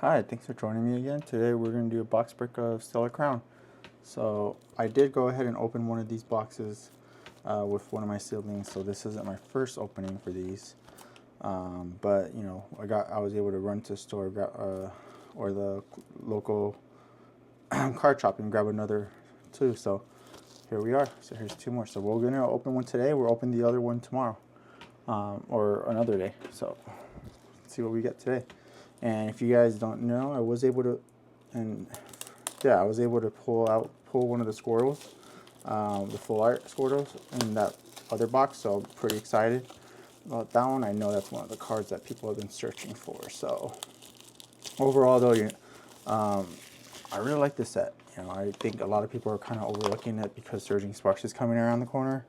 Hi, thanks for joining me again. Today we're going to do a box break of Stellar Crown. So I did go ahead and open one of these boxes with one of my siblings. So this isn't my first opening for these, but you know I was able to run to the store or the local card shop and grab another two. So here we are. So here's two more. So we're going to open one today. We'll open the other one tomorrow or another day. So let's see what we get today. And if you guys don't know, I was able to pull one of the Squirtles, the full art Squirtles in that other box. So I'm pretty excited about that one. I know that's one of the cards that people have been searching for. So overall, though, I really like this set. You know, I think a lot of people are kind of overlooking it because Surging Sparks is coming around the corner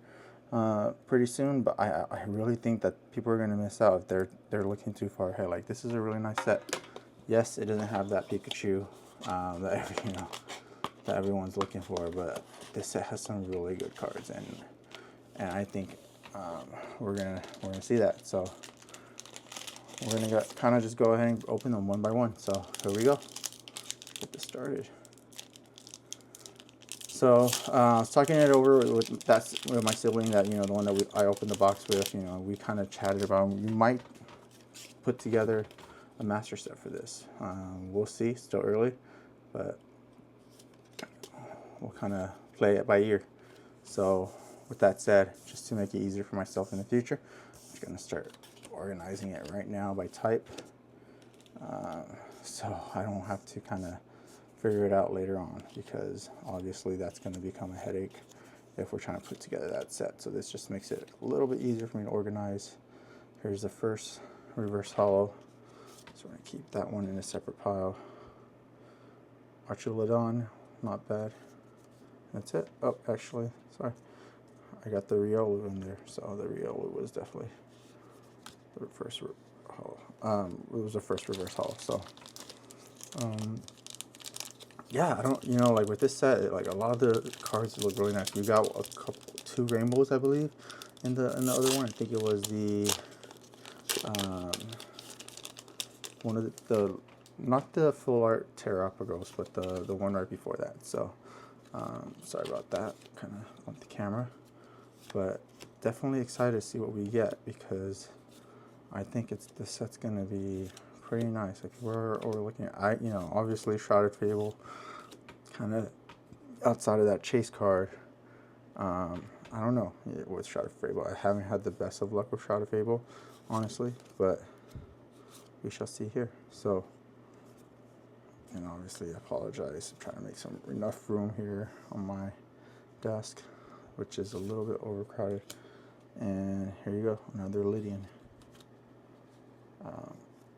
pretty soon, but I really think that people are going to miss out if they're looking too far ahead. Like, this is a really nice set. Yes, it doesn't have that Pikachu that everyone's looking for, but this set has some really good cards, and I think we're gonna see that. So we're gonna kind of just go ahead and open them one by one. So here we go. Get this started. So I was talking it over with my sibling, that the one that I opened the box with. We kind of chatted about we might put together a master set for this. We'll see. Still early, but we'll kind of play it by ear. So with that said, just to make it easier for myself in the future, I'm just gonna start organizing it right now by type, so I don't have to kind of figure it out later on, because obviously that's going to become a headache if we're trying to put together that set. So this just makes it a little bit easier for me to organize. Here's the first reverse hollow, so we're going to keep that one in a separate pile. Archulodon, not bad. That's it. Oh, actually, sorry, I got the Riolu in there, so the Riolu was definitely the first hollow. It was the first reverse hollow. So yeah, I don't, like with this set, like a lot of the cards look really nice. We got two rainbows, I believe, in the other one. I think it was the one of the not the full art Terrapagos, but the one right before that. So sorry about that, kind of bumped the camera, but definitely excited to see what we get, because I think this set's gonna be pretty nice. Like we're looking at, obviously Shrouded Fable, kind of outside of that chase card. I don't know with Shrouded Fable. I haven't had the best of luck with Shrouded Fable, honestly, but we shall see here. So, and obviously I apologize. I'm trying to make enough room here on my desk, which is a little bit overcrowded. And here you go, another Lydian.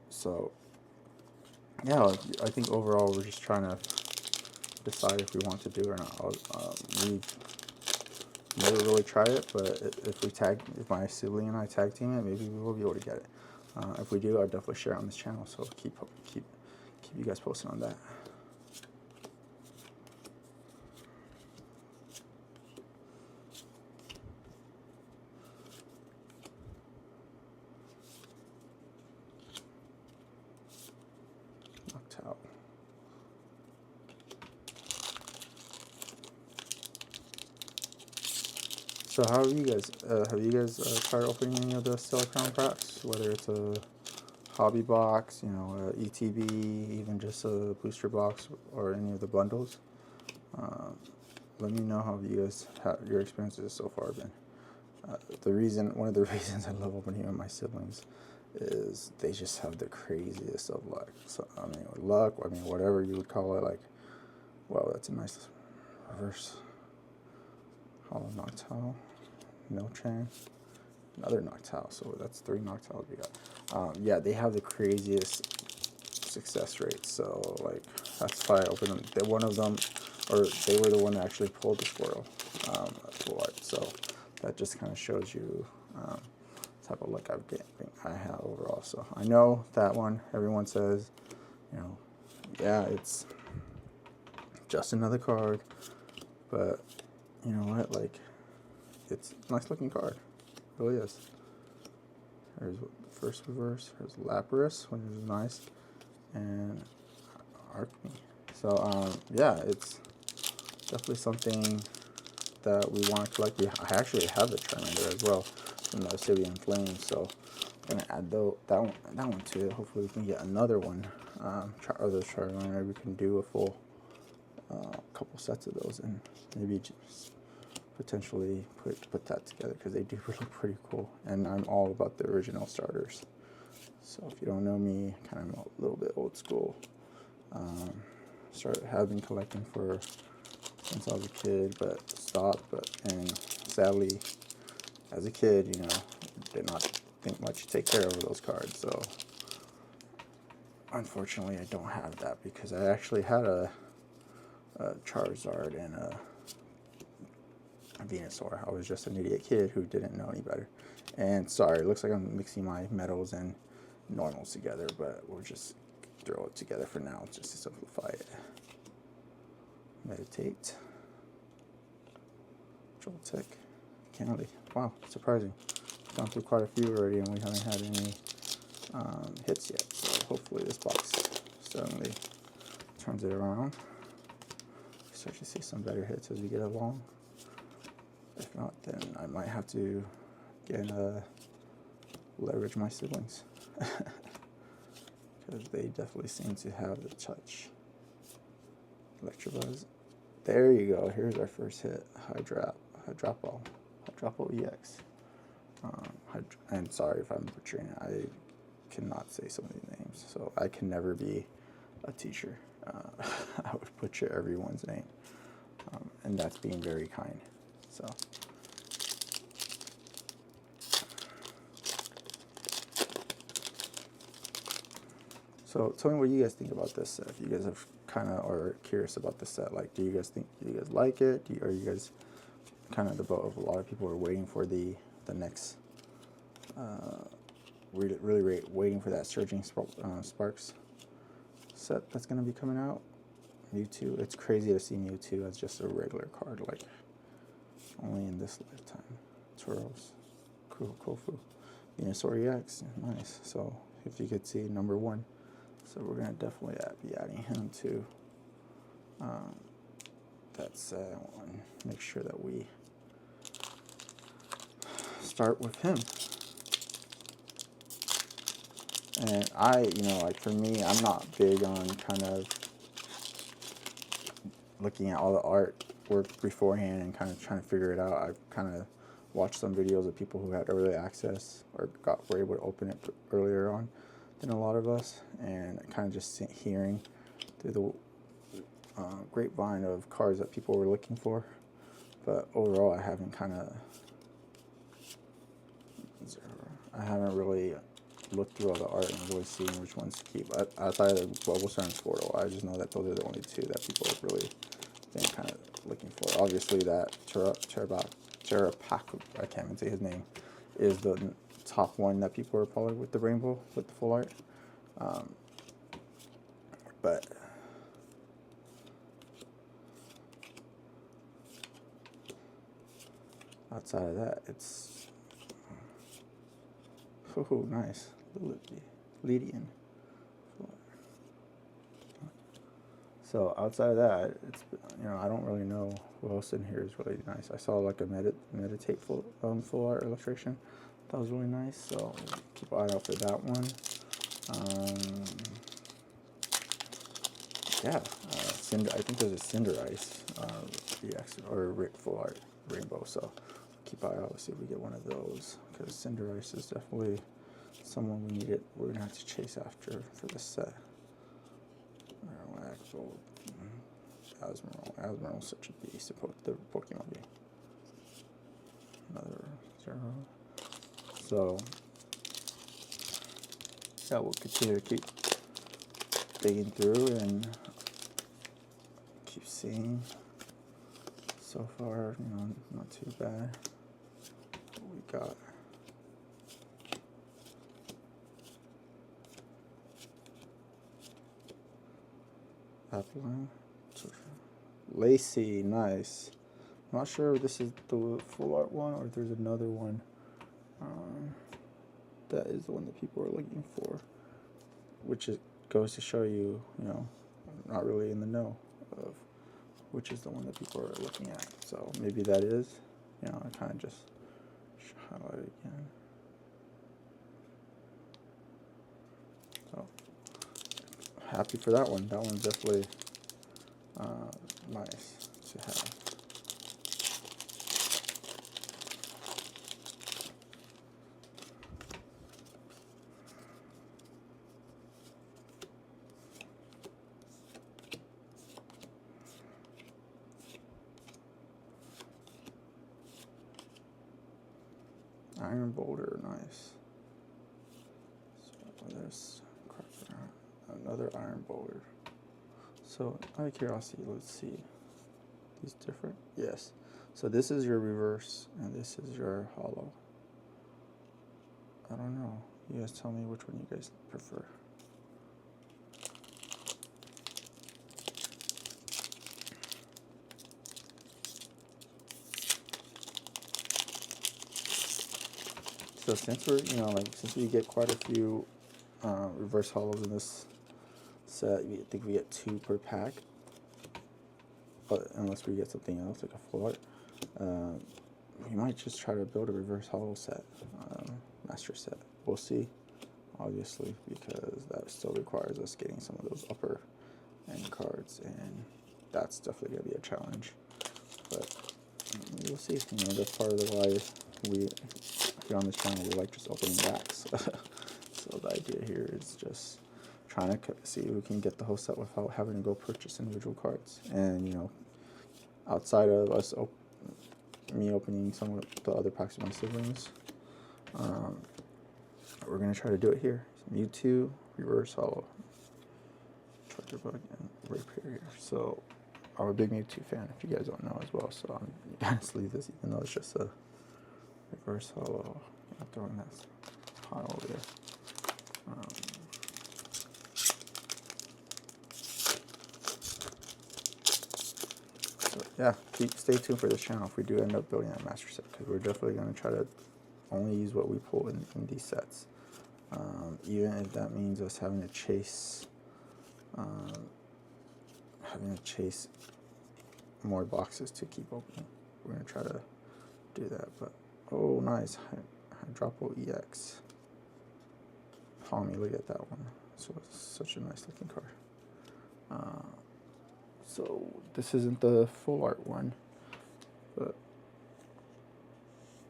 So yeah, I think overall we're just trying to decide if we want to do it or not. We've never really tried it, but if my sibling and I tag team it, maybe we will be able to get it. If we do, I'll definitely share it on this channel, so keep you guys posted on that. Knocked out. So how have you guys tried opening any of the Stellar Crown packs, whether it's a hobby box, a ETB, even just a booster box, or any of the bundles? Let me know how your experiences so far been. One of the reasons I love opening with my siblings is they just have the craziest of luck. So whatever you would call it. Like, wow, that's a nice reverse hollow Noctowl, Milchan, another Noctowl. So that's 3 Noctowls we got. Yeah, they have the craziest success rate. So like that's why I opened them. They were the one that actually pulled the Squirtle full art. So that just kind of shows you the type of luck I have overall. So I know that one, everyone says, yeah, it's just another card, but you know what, like, it's a nice looking card. It really is. Here's the first reverse. Here's Lapras, which is nice. And arc me. So yeah, it's definitely something that we want to collect. I actually have the Charmander as well from the Obsidian Flames, so I'm gonna add that one to it. Hopefully we can get another one. Other Charmander, we can do a full couple sets of those, and maybe just potentially put that together, because they do look pretty cool. And I'm all about the original starters. So if you don't know me, kind of a little bit old school. Have been collecting since I was a kid, but stopped. And sadly, as a kid, you know, did not think much to take care of those cards. So unfortunately, I don't have that, because I actually had a Charizard and a Venusaur. I was just an idiot kid who didn't know any better. And sorry, it looks like I'm mixing my metals and normals together, but we'll just throw it together for now just to simplify it. Meditate. Joltik. Candy. Wow, surprising. Gone through quite a few already, and we haven't had any hits yet. So hopefully this box suddenly turns it around. Start to see some better hits as we get along. If not, then I might have to get leverage my siblings, because they definitely seem to have the touch. Electabuzz. There you go. Here's our first hit. Hydropple EX. And sorry if I'm butchering it. I cannot say some of these names, so I can never be a teacher. I would butcher everyone's name, and that's being very kind. So tell me what you guys think about this set. If you guys have kind of are curious about the set, like, do you guys like it? Are you guys kind of the boat of a lot of people are waiting for the next, really waiting for that Surging Sparks set that's going to be coming out? Mewtwo. It's crazy to see Mewtwo as just a regular card, like only in this lifetime. Tauros, Kofu, Venusaur EX, nice. So if you could see number 1, so we're gonna definitely be adding him to that set one. Make sure that we start with him. And like for me, I'm not big on kind of looking at all the artwork beforehand and kind of trying to figure it out. I've kind of watched some videos of people who had early access or were able to open it earlier on than a lot of us, and kind of just hearing through the grapevine of cards that people were looking for. But overall, I haven't really looked through all the art and really seen which ones to keep. Outside of the Bulbasaur and Squirtle, I just know that those are the only 2 that people have really been kind of looking for. Obviously, that Terapaku, I can't even say his name, is the top one that people are probably with the rainbow, with the full art. But outside of that, it's nice. Lydian. So outside of that, it's I don't really know what else in here is really nice. I saw like a meditate full art illustration. That was really nice. So keep an eye out for that one. Yeah, I think there's a Cinderace EX or full art rainbow. So keep an eye out. See if we get one of those, because Cinderace is definitely someone we're gonna have to chase after for this set. Asmurl is such a beast. The Pokemon game. Another 0. So yeah, we'll continue to keep digging through and keep seeing. So far, not too bad. What we got? Appling. Lacey, nice. I'm not sure if this is the full art one or if there's another one. That is the one that people are looking for, which goes to show you, not really in the know of which is the one that people are looking at. So maybe that is, you know, I kind of just highlight it again. So happy for that one. That one's definitely nice to have. Iron boulder, nice. So there's another iron boulder. So out of curiosity, let's see. These different? Yes. So this is your reverse, and this is your hollow. I don't know. You guys tell me which one you guys prefer. So since we're, you know, like since we get quite a few reverse hollows in this set, I think we get 2 per pack. But unless we get something else like a full art, we might just try to build a reverse hollow set, master set. We'll see, obviously, because that still requires us getting some of those upper end cards, and that's definitely gonna be a challenge. But we'll see. You know, that's part of the why we here on this channel we like just opening packs. So the idea here is just trying to see if we can get the whole set without having to go purchase individual cards. And you know, outside of us, me opening some of the other packs of my siblings, we're gonna try to do it here. Mewtwo, reverse hollow, Charger Bug, and Rapier here. So I'm a big Mewtwo fan, if you guys don't know as well. So I'm gonna leave this, even though it's just a reverse hollow. I'm throwing that hot over there. So yeah, stay tuned for this channel if we do end up building that master set, because we're definitely going to try to only use what we pull in these sets, even if that means us having to chase more boxes to keep opening. We're going to try to do that. But oh, nice. Hydropo EX. Palmy, look at that one. So it's such a nice looking card. So this isn't the full art one, but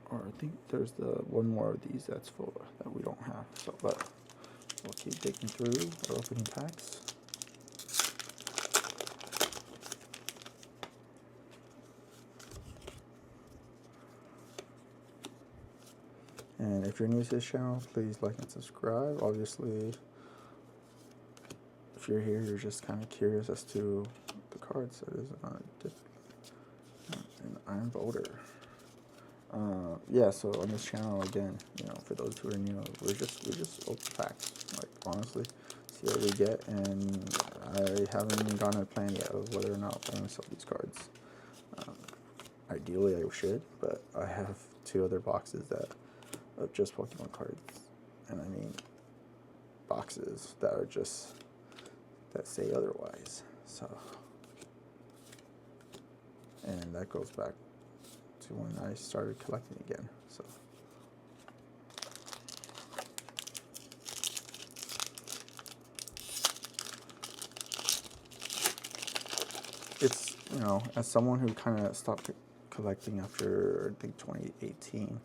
or I think there's the one more of these that's full that we don't have. So but we'll keep digging through our opening packs. And if you're new to this channel, please like and subscribe. Obviously, if you're here, you're just kind of curious as to the cards. So there's an iron boulder. Yeah, so on this channel, again, you know, for those who are new, we just open packs. Like, honestly, see what we get, and I haven't gotten a plan yet of whether or not I'm going to sell these cards. Ideally, I should, but I have 2 other boxes of just Pokemon cards, and I mean boxes that are just that say otherwise. So, and that goes back to when I started collecting again. So it's, you know, as someone who kind of stopped collecting after I think 2018,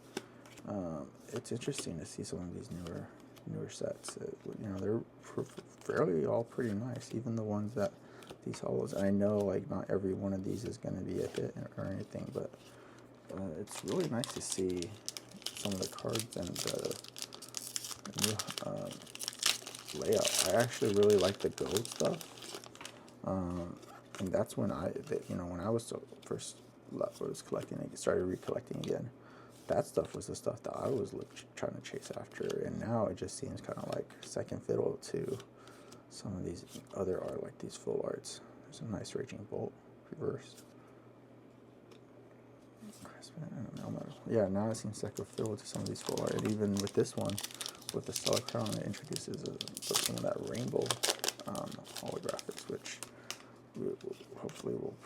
it's interesting to see some of these newer sets. You know, they're fairly all pretty nice, even the ones that these hollows. I know like not every one of these is going to be a hit or anything, but it's really nice to see some of the cards and the new layout. I actually really like the gold stuff, and that's when when I was first was collecting, I started recollecting again. That stuff was the stuff that I was trying to chase after, and now it just seems kind of like second fiddle to some of these other art, like these full arts. There's a nice Raging Bolt reversed. Yeah, now it seems second fiddle to some of these full art, and even with this one, with the stellarcrown, it introduces some of that rainbow holographics, which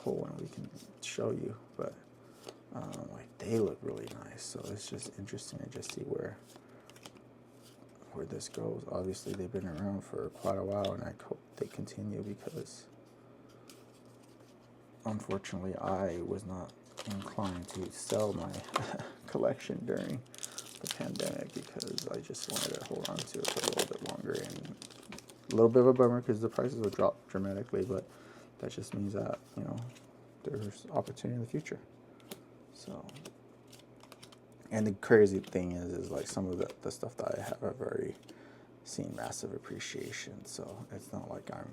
pull one we can show you, but like they look really nice. So it's just interesting to just see where this goes. Obviously, they've been around for quite a while, and I hope they continue because unfortunately, I was not inclined to sell my collection during the pandemic because I just wanted to hold on to it for a little bit longer, and a little bit of a bummer because the prices will drop dramatically, but that just means that, you know, there's opportunity in the future. So, and the crazy thing is like some of the stuff that I have, I've already seen massive appreciation, so it's not like I'm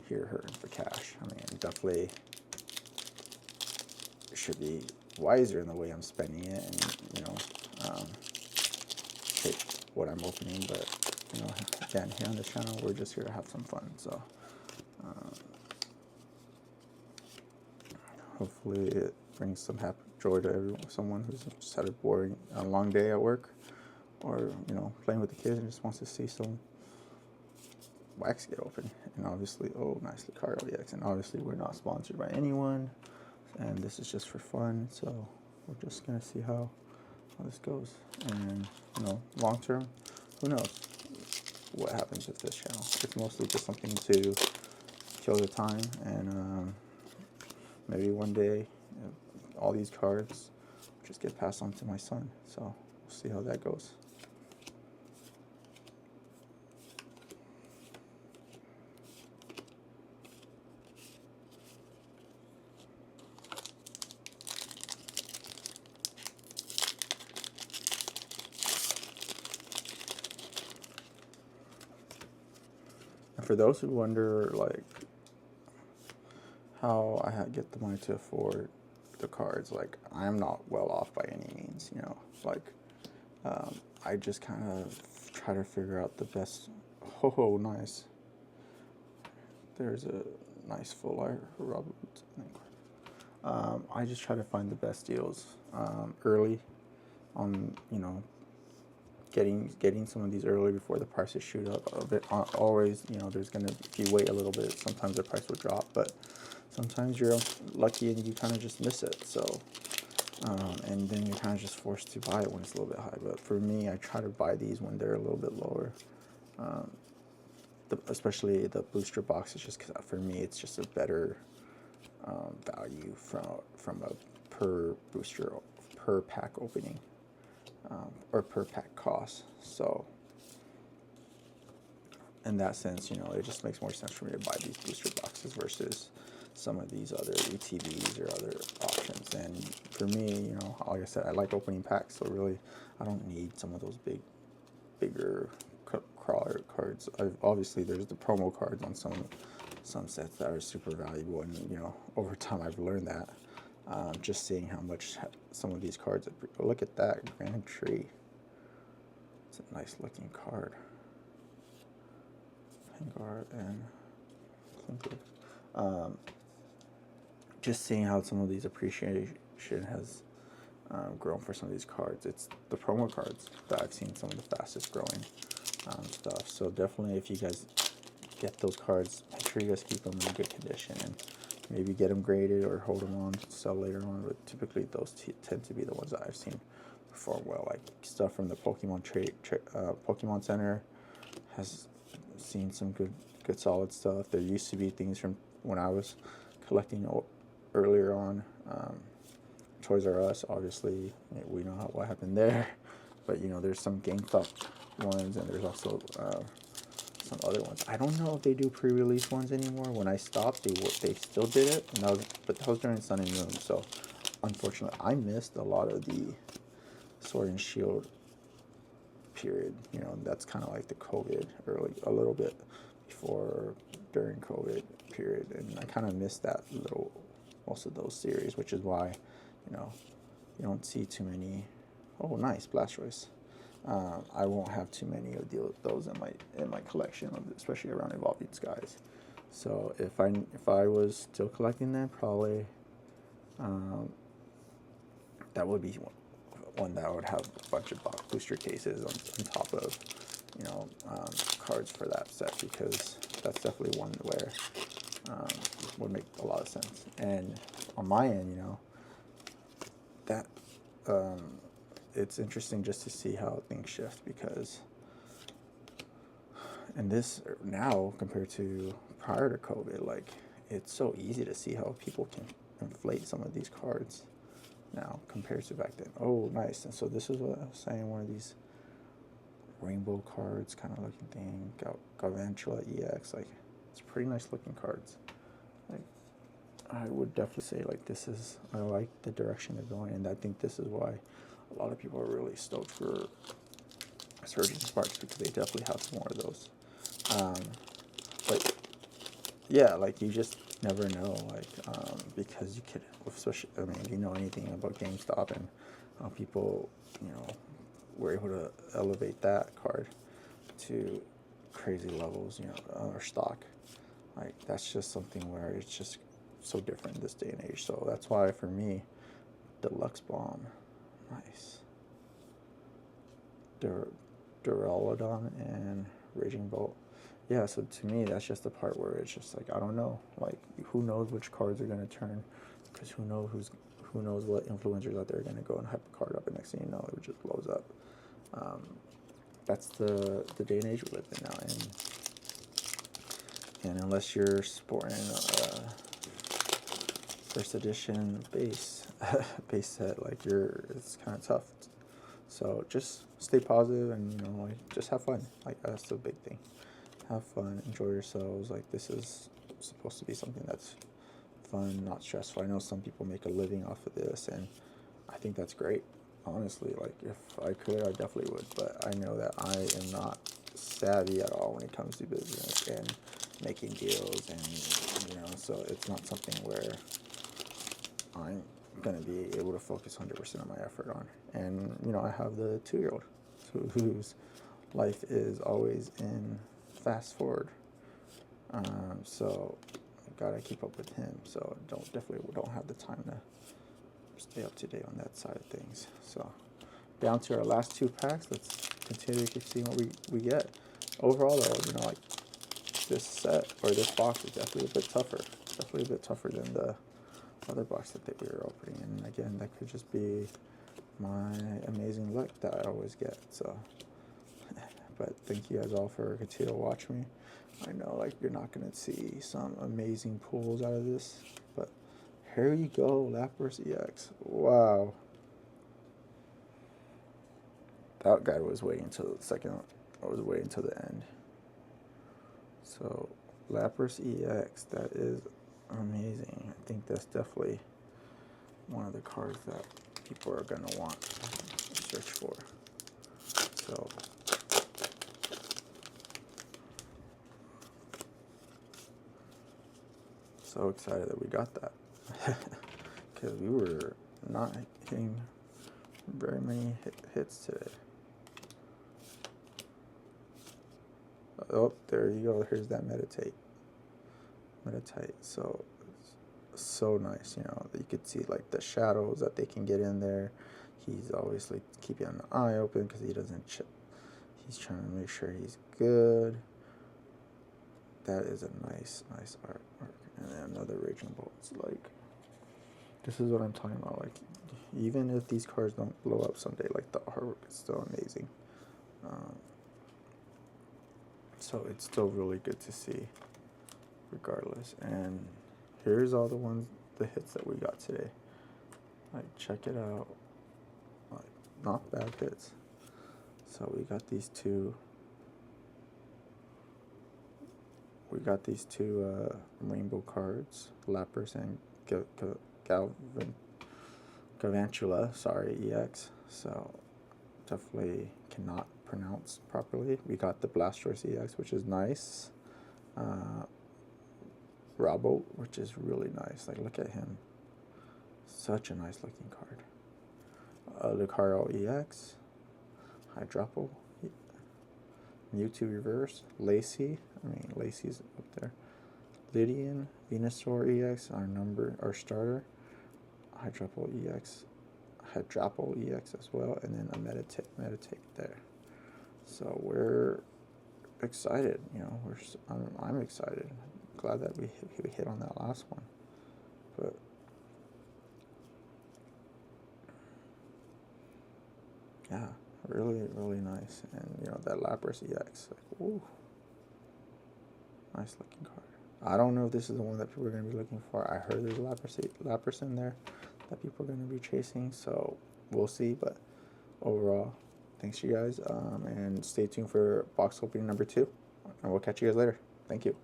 here hurting for cash. I mean, definitely should be wiser in the way I'm spending it, and, you know, take what I'm opening, but, you know, again, here on this channel, we're just here to have some fun, so hopefully it brings some joy to someone who's just had a long day at work, or, you know, playing with the kids and just wants to see some wax get open. And obviously, oh, nicely card LEX, and obviously we're not sponsored by anyone, and this is just for fun, so we're just gonna see how this goes. And, you know, long term, who knows what happens with this channel. It's mostly just something to kill the time, and maybe one day, you know, all these cards just get passed on to my son, so we'll see how that goes. And for those who wonder, like, how I get the money to afford the cards, like, I'm not well off by any means, you know, like, I just kind of try to figure out the best. Oh, nice. There's a nice full art Robert. I just try to find the best deals early on, you know, getting some of these early before the prices shoot up a bit. Always, you know, there's gonna, if you wait a little bit, sometimes the price will drop, but sometimes you're lucky and you kind of just miss it. So, and then you're kind of just forced to buy it when it's a little bit high. But for me, I try to buy these when they're a little bit lower. Especially the booster box is just, because for me, it's just a better value from a per booster, per pack opening, or per pack cost. So in that sense, you know, it just makes more sense for me to buy these booster boxes versus some of these other ETBs or other options. And for me, you know, like I said, I like opening packs, so really I don't need some of those bigger crawler cards. Obviously there's the promo cards on some sets that are super valuable, and, you know, over time I've learned that. Just seeing how much some of these cards, look at that Grand Tree. It's a nice looking card. Vanguard and Clinker. Just seeing how some of these appreciation has grown for some of these cards. It's the promo cards that I've seen some of the fastest growing stuff. So definitely, if you guys get those cards, make sure you guys keep them in good condition, and maybe get them graded or hold them on to sell later on. But typically those tend to be the ones that I've seen perform well. Like stuff from the Pokemon Pokemon Center has seen some good solid stuff. There used to be things from when I was collecting earlier on. Toys R Us, obviously, we know what happened there, but, you know, there's some GameStop ones, and there's also some other ones. I don't know if they do pre-release ones anymore. When I stopped, they still did it, and but that was during Sun and Moon. So unfortunately, I missed a lot of the Sword and Shield period. You know, that's kind of like the COVID, early, a little bit before, during COVID period, and I kind of missed that most of those series, which is why, you know, you don't see too many. Oh, nice Blastoise. I won't have too many of those in my collection, especially around Evolving Skies. So if I was still collecting them, probably that would be one that would have a bunch of booster cases on top of, you know, cards for that set, because that's definitely one where um, would make a lot of sense. And on my end, that um, it's interesting just to see how things shift, because in this now compared to prior to COVID, like, it's so easy to see how people can inflate some of these cards now compared to back then. Oh, nice. And so this is what I was saying, one of these rainbow cards kind of looking thing, Galvantula EX. Like, it's pretty nice looking cards. Like, I would definitely say, like, I like the direction they're going, and I think this is why a lot of people are really stoked for Surgeon Sparks, because they definitely have some more of those. But yeah, like, you just never know, like, because you could, especially, I mean, if you know anything about GameStop and how people, were able to elevate that card to crazy levels, or stock. Like, that's just something where it's just so different in this day and age. So that's why, for me, Deluxe Bomb, nice. Duraludon and Raging Bolt. Yeah, so to me, that's just the part where it's just like, I don't know. Like, who knows which cards are going to turn, because who knows what influencers out there are going to go and hype a card up, and next thing you know, it just blows up. That's the day and age we live in now, and unless you're sporting first edition base set, like, it's kind of tough. So just stay positive and like, just have fun. Like, that's the big thing. Have fun, enjoy yourselves. Like, this is supposed to be something that's fun, not stressful. I know some people make a living off of this, and I think that's great. Honestly, like, if I could, I definitely would. But I know that I am not savvy at all when it comes to business and making deals, and so it's not something where I'm gonna be able to focus 100% of my effort on. And I have the 2-year-old whose life is always in fast forward, so I gotta keep up with him. So definitely don't have the time to stay up to date on that side of things. So down to our last 2 packs. Let's continue to keep seeing what we get. Overall, though, like, this set or this box is definitely a bit tougher. Definitely a bit tougher than the other box that we were opening. And again, that could just be my amazing luck that I always get. So, but thank you guys all for continuing to watch me. I know, like, you're not gonna see some amazing pulls out of this, but here you go, Lapras EX. Wow. That guy was waiting till the second. I was waiting till the end. So, Lapras EX, that is amazing. I think that's definitely one of the cards that people are going to want to search for. So excited that we got that, because we were not hitting very many hits today. Oh, there you go. Here's that Meditate. So nice. You could see, like, the shadows that they can get in there. He's always, like, keeping an eye open because he doesn't he's trying to make sure he's good. That is a nice artwork. And then another Raging Bolt. It's like, this is what I'm talking about. Like, even if these cards don't blow up someday, like, the artwork is still amazing. So it's still really good to see, regardless. And here's all the hits that we got today. Like, check it out. Like, not bad hits. So we got these two. Rainbow cards, Lapras and Galvantula, EX. So definitely cannot pronounce properly. We got the Blastoise EX, which is nice. Rabo, which is really nice. Like, look at him. Such a nice looking card. Lucario EX. Hydrapple. Mewtwo Reverse. Lacey's up there. Lydian. Venusaur EX, our starter. Hydrapple EX as well, and then a Meditate there. So we're excited, I'm excited. glad that we hit on that last one. But yeah, really nice. And you know, that Lapras EX, like, ooh, nice looking card. I don't know if this is the one that people are going to be looking for. I heard there's Lapras in there that people are going to be chasing, so we'll see. But overall, thanks you guys, and stay tuned for box opening number 2, and we'll catch you guys later. Thank you.